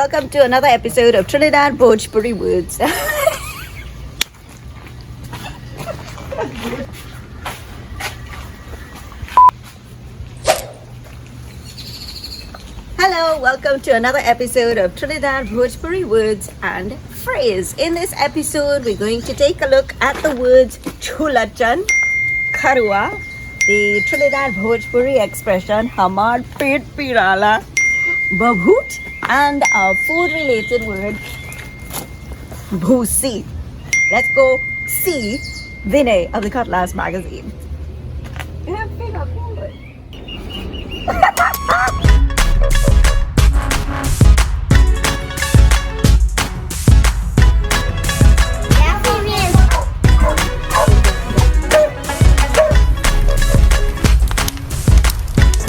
welcome to another episode of Trinidad Bhojpuri Words. Hello, welcome to another episode of Trinidad Bhojpuri Words and Phrase. In this episode, we're going to take a look at the words CHHULACHAN, KHARUWAA, the Trinidad Bhojpuri expression HUMAAR, PIRAALAA, BABHOOT, and our food-related word BHOOSEE. Let's go see Vinay of the Cutlass magazine.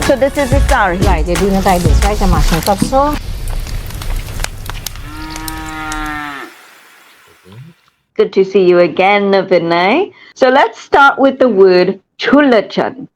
So this is the star. Right, they're doing it like this, right? They're mashing it up so. Good to see you again, Vinay. So let's start with the word CHHULACHAN.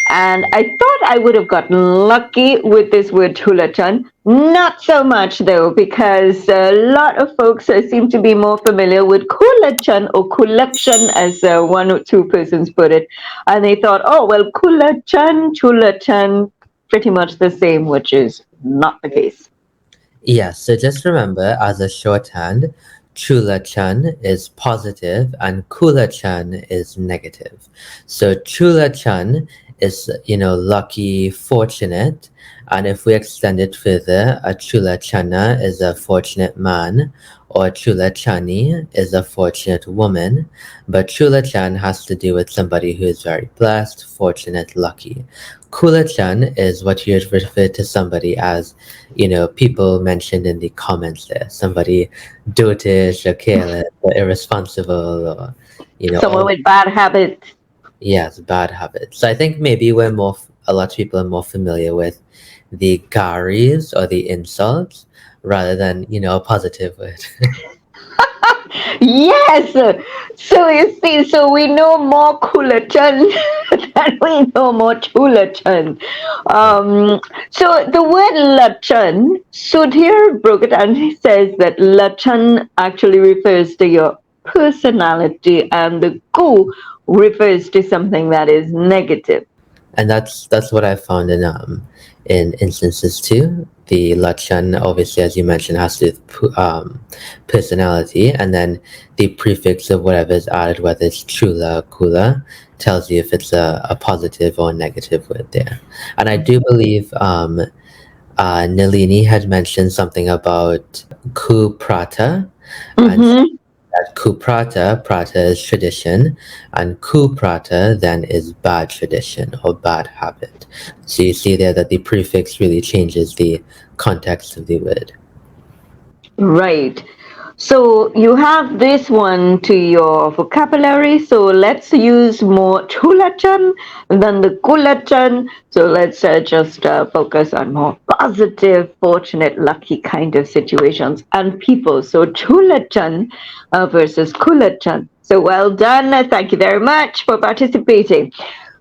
And I thought I would have gotten lucky with this word CHHULACHAN. Not so much though, because a lot of folks seem to be more familiar with KHULACHAN or KHULACHAN, as one or two persons put it. And they thought, oh, well, KHULACHAN, CHHULACHAN, pretty much the same, which is not the case. Yes, so just remember, as a shorthand, CHHULACHAN is positive and KHULACHAN is negative. So CHHULACHAN is, lucky, fortunate. And if we extend it further, a CHHULACHANA is a fortunate man, or CHHULACHANI is a fortunate woman. But CHHULACHAN has to do with somebody who is very blessed, fortunate, lucky. KHULACHAN is what you refer to somebody as, people mentioned in the comments there. Somebody dotish or careless or irresponsible or, someone with bad habits. Yes, bad habits. So I think maybe a lot of people are more familiar with the garis or the insults rather than, a positive word. Yes. So you see, so we know more KHULACHAN than we know more CHHULACHAN. So the word lachan, Sudhir broke it down. He says that lachan actually refers to your personality, and the ku refers to something that is negative. And that's what I found in instances too. The lachan, obviously, as you mentioned, has to do with personality, and then the prefix of whatever is added, whether it's chula, kula, tells you if it's a positive or negative word there. And I do believe Nalini had mentioned something about kuprata, and that prata is tradition, and kuprata then is bad tradition or bad habit. So you see there that the prefix really changes the context of the word. Right. So you have this one to your vocabulary. So let's use more CHHULACHAN than the KHULACHAN. So let's just focus on more positive, fortunate, lucky kind of situations and people. So CHHULACHAN versus KHULACHAN. So well done. Thank you very much for participating.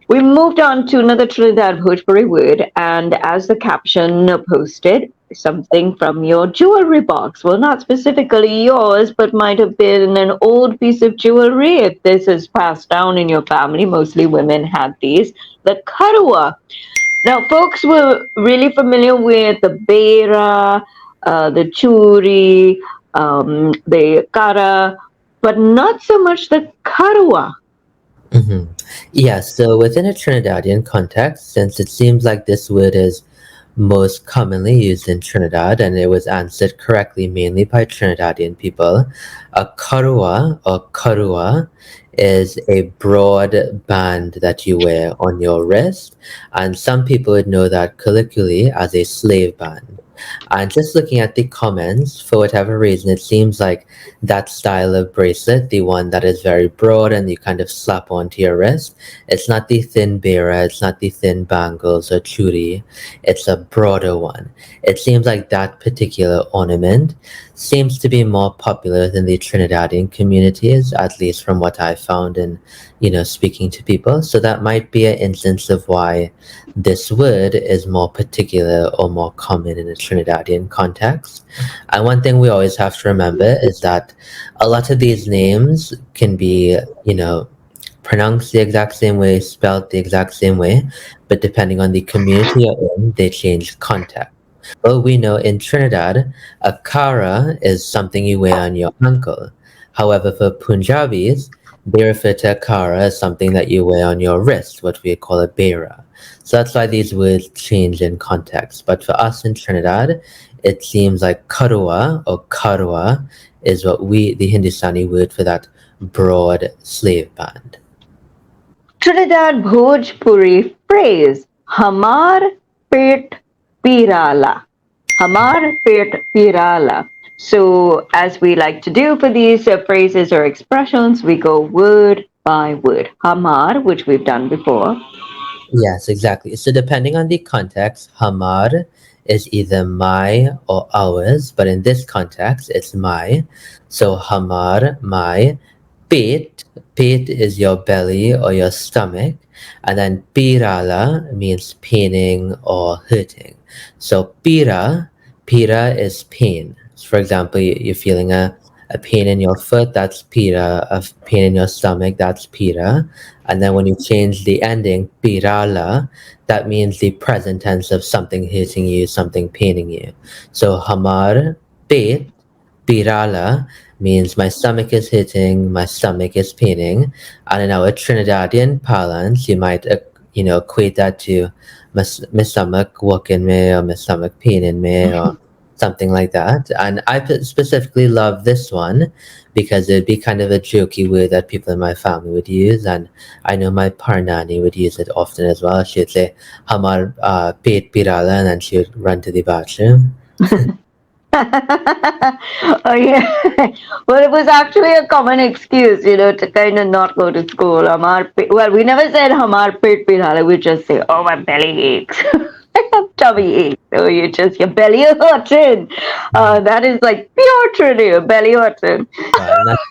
We moved on to another Trinidad Bhojpuri word, and as the caption posted, something from your jewelry box. Well, not specifically yours, but might have been an old piece of jewelry if this is passed down in your family. Mostly women had these. The KHARUWAA. Now, folks were really familiar with the Bera, the Churi, the Kara, but not so much the KHARUWAA. Mm-hmm. Yeah, so within a Trinidadian context, since it seems like this word is most commonly used in Trinidad and it was answered correctly mainly by Trinidadian people, a KHARUWAA or KHARUWAA is a broad band that you wear on your wrist, and some people would know that colloquially as a slave band. And just looking at the comments, for whatever reason, it seems like that style of bracelet, the one that is very broad and you kind of slap onto your wrist, it's not the thin bera, it's not the thin bangles or churi, it's a broader one. It seems like that particular ornament seems to be more popular than the Trinidadian communities, at least from what I found in, speaking to people. So that might be an instance of why this word is more particular or more common in a Trinidadian context. And one thing we always have to remember is that a lot of these names can be, pronounced the exact same way, spelled the exact same way, but depending on the community you're in, they change context. Well, we know in Trinidad, a kara is something you wear on your ankle. However, for Punjabis, they refer to a kara as something that you wear on your wrist, what we call a bera. So that's why these words change in context. But for us in Trinidad, it seems like karua or karwa is the Hindustani word for that broad slave band. Trinidad Bhojpuri phrase "Hamar pet pirala." Hamar pet pirala. So, as we like to do for these phrases or expressions, we go word by word. Hamar, which we've done before. Yes, exactly. So depending on the context, hamar is either my or ours, but in this context, it's my. So hamar, my. Pet, pet is your belly or your stomach, and then pirala means paining or hurting. So pira is pain. So for example, you're feeling a pain in your foot, that's pira. A pain in your stomach, that's pira. And then when you change the ending, pirala, that means the present tense of something hurting you, something paining you. So hamar, pet, pirala means my stomach is hitting, my stomach is paining. And in our Trinidadian parlance, you might, equate that to my stomach working me or my stomach paining me or something like that. And I specifically love this one because it'd be kind of a jokey word that people in my family would use. And I know my parnani would use it often as well. She'd say, Hamar pet pirala, and then she would run to the bathroom. Oh, yeah. Well, it was actually a common excuse, to kind of not go to school. Well, we never said Hamar pet pirala. We just say, oh, my belly aches. I have tummy aches. So your belly is hurting. That is like pure Trinity, your belly hurting. Yeah, and that's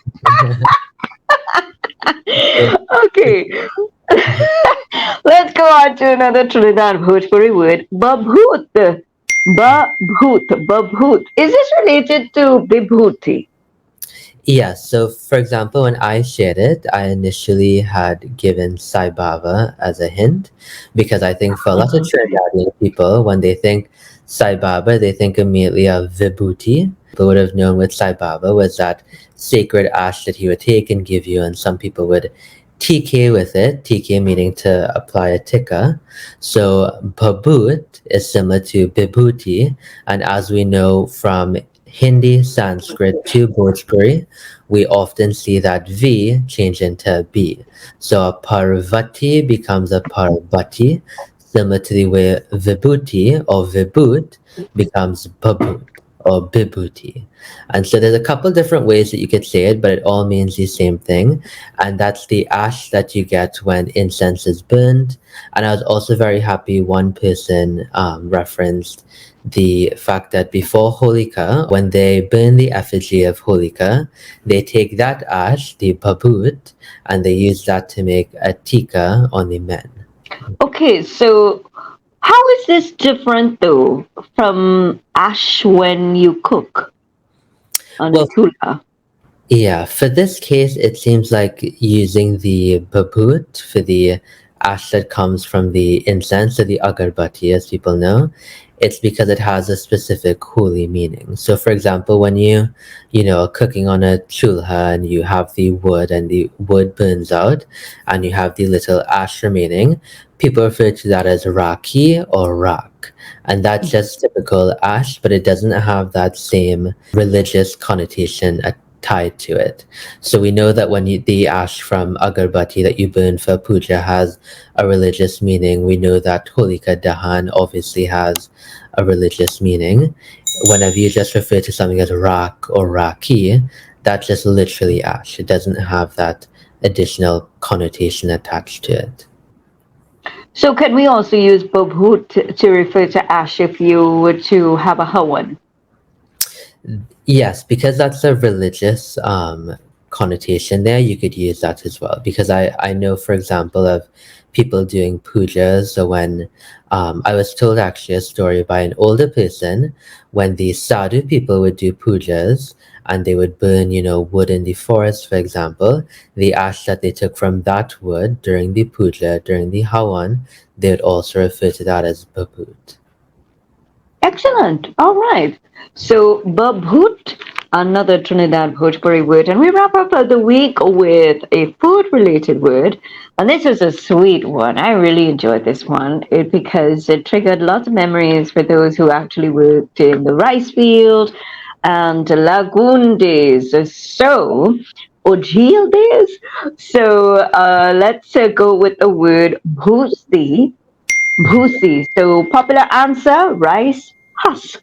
Okay. Let's go on to another Trinidad Bhojpuri word, Babhoot. Babhoot. Babhoot. Is this related to Bibhuti? Yeah, so for example, when I shared it, I initially had given Sai Baba as a hint because I think for a lot of Trinidadian people, when they think Sai Baba, they think immediately of Vibhuti. People would have known what Sai Baba was that sacred ash that he would take and give you, and some people would TK with it, TK meaning to apply a tikka. So Babhoot is similar to Vibhuti, and as we know from Hindi, Sanskrit to Bhojpuri, we often see that V change into B. So a Parvati becomes a Parvati, similar to the way Vibhuti or Vibhut becomes Babhut or Bibhuti. And so there's a couple different ways that you could say it, but it all means the same thing. And that's the ash that you get when incense is burned. And I was also very happy one person referenced the fact that before Holika, when they burn the effigy of Holika, they take that ash, the babut, and they use that to make a tika on the men. Okay, so how is this different though from ash when you cook on a Well, chula? yeah, for this case, it seems like using the babut for the ash that comes from the incense or the agarbatti, as people know, it's because it has a specific holy meaning. So, for example, when are cooking on a chulha and you have the wood and the wood burns out and you have the little ash remaining, people refer to that as raki or rak. And that's just typical ash, but it doesn't have that same religious connotation tied to it. So we know that when the ash from agarbatti that you burn for puja has a religious meaning. We know that Holika Dahan obviously has a religious meaning. Whenever you just refer to something as rak or raki, that's just literally ash. It doesn't have that additional connotation attached to it. So can we also use babhoot to refer to ash if you were to have a hawan? Yes, because that's a religious connotation there, you could use that as well. Because I know, for example, of people doing pujas. So when I was told actually a story by an older person, when the sadhu people would do pujas and they would burn, wood in the forest, for example, the ash that they took from that wood during the puja, during the hawan, they would also refer to that as babhoot. Excellent. All right. So, BABHOOT, another Trinidad Bhojpuri word. And we wrap up the week with a food related word. And this is a sweet one. I really enjoyed this one because it triggered lots of memories for those who actually worked in the rice field and lagoon days. So, Ojil days. So, let's go with the word BHOOSEE. BHOOSEE. So popular answer, rice husk.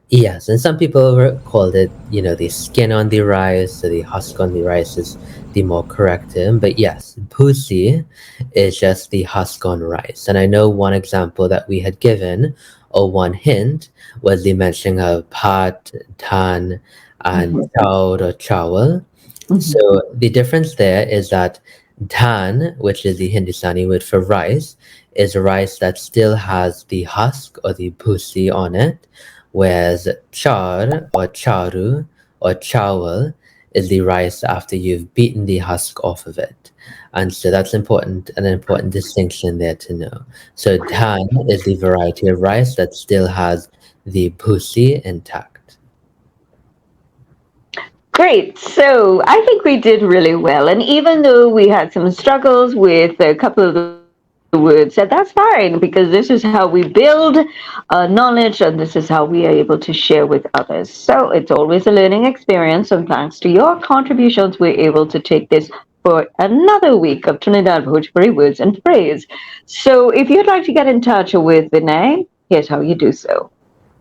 Yes, and some people called it, the skin on the rice, or the husk on the rice is the more correct term. But yes, pusi is just the husk on rice. And I know one example that we had given, or one hint, was the mention of pat, tan, and chaud or chawal. So the difference there is that dhan, which is the Hindustani word for rice, is rice that still has the husk or the pusi on it, whereas char or charu or chawal is the rice after you've beaten the husk off of it. And so that's an important distinction there to know. So dhan is the variety of rice that still has the pusi intact. Great. So I think we did really well. And even though we had some struggles with a couple of the words, that's fine because this is how we build knowledge and this is how we are able to share with others. So it's always a learning experience. And thanks to your contributions, we're able to take this for another week of Trinidad Bhojpuri Words and Phrase. So if you'd like to get in touch with Vinay, here's how you do so.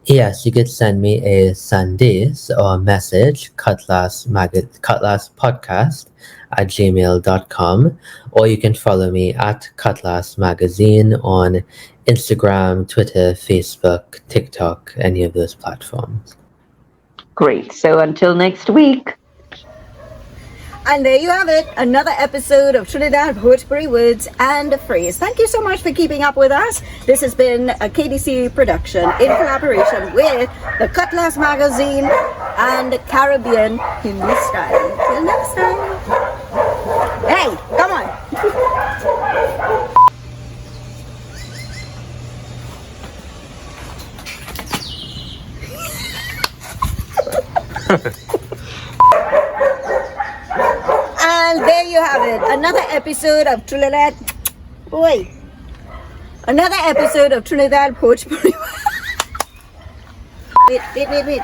Yes, you could send me a Sundays or a message, Cutlass Podcast at gmail.com, or you can follow me at Cutlass Magazine on Instagram, Twitter, Facebook, TikTok, any of those platforms. Great. So until next week. And there you have it, another episode of Trinidad Bhojpuri Words and Phrase. Thank you so much for keeping up with us. This has been a KDC production in collaboration with the Cutlass Magazine and Caribbean Hindi Style. Till next time. Hey, come on. And there you have it, another episode of Trinidad. Wait, another episode of Trinidad Bhojpuri. Wait.